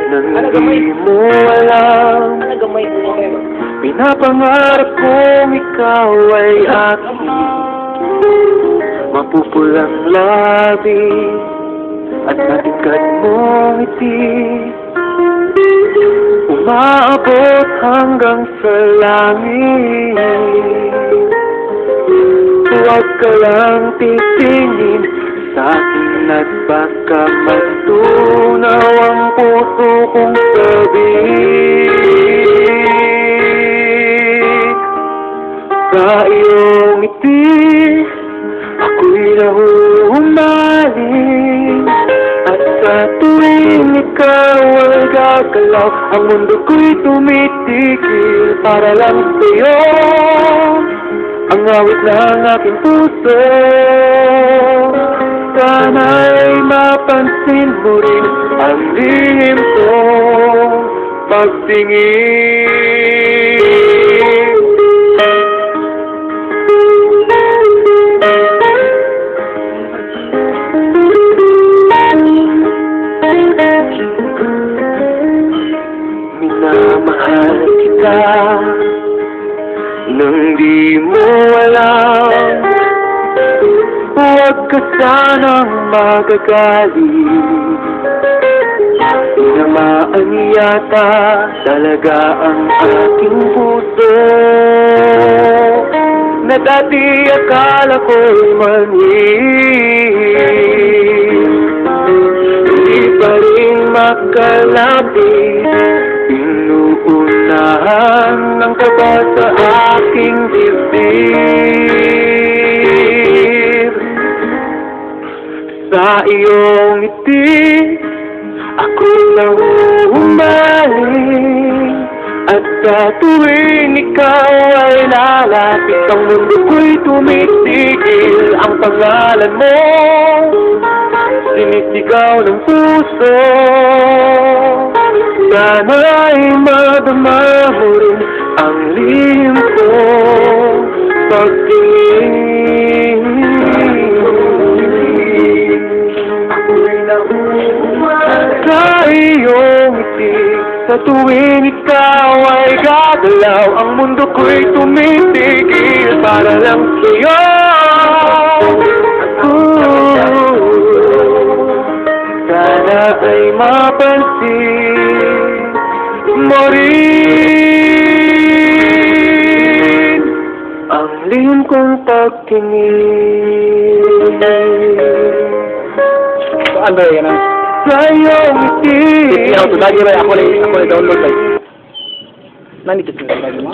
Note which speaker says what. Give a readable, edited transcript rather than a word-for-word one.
Speaker 1: Nang di mo alam, pinapangarap kong ikaw ay aking mapupulang labi at matingkad mong ngiti, umaabot hanggang sa langit. Huwag ka lang titingin sa akin at baka matunaw ang puso kong sabik. Sa iyong ngiti, ako'y nahuhumaling, at sa tuwing ikaw ay gagalaw, ang mundo ko'y tumitigil para lang sa'yo. Ang awit ng aking puso, sana'y mapansin mo rin ang lihim kong pagtingin. Minamahal kita nang di mo alam, huwag ka sanang magagalit. Tinamaan yata talaga ang aking puso, na dati akala ko'y manhid. Hindi pa rin makalapit, inuunahan ng kaba sa aking dibdib. Sa iyong ngiti, ako'y nahuhumaling, at sa tuwing ikaw ay lalapit, ang mundo ko'y tumitigil. Ang pangalan mo, sinisigaw ng puso, sana'y madama mo rin ang lihim kong pagtingin. Ako'y nahuhumaling sa iyong ngiti, sa tuwing ikaw ay gagalaw, ang mundo ko'y tumitigil para lang sa'yo. Sana ay mapansin mo rin ang lihim kong pagtingin.
Speaker 2: Saan ba yan ah?
Speaker 1: Sa iyong ngiti.
Speaker 2: Ako lagi ba? Ako download ba? Nandito sila lagi mo?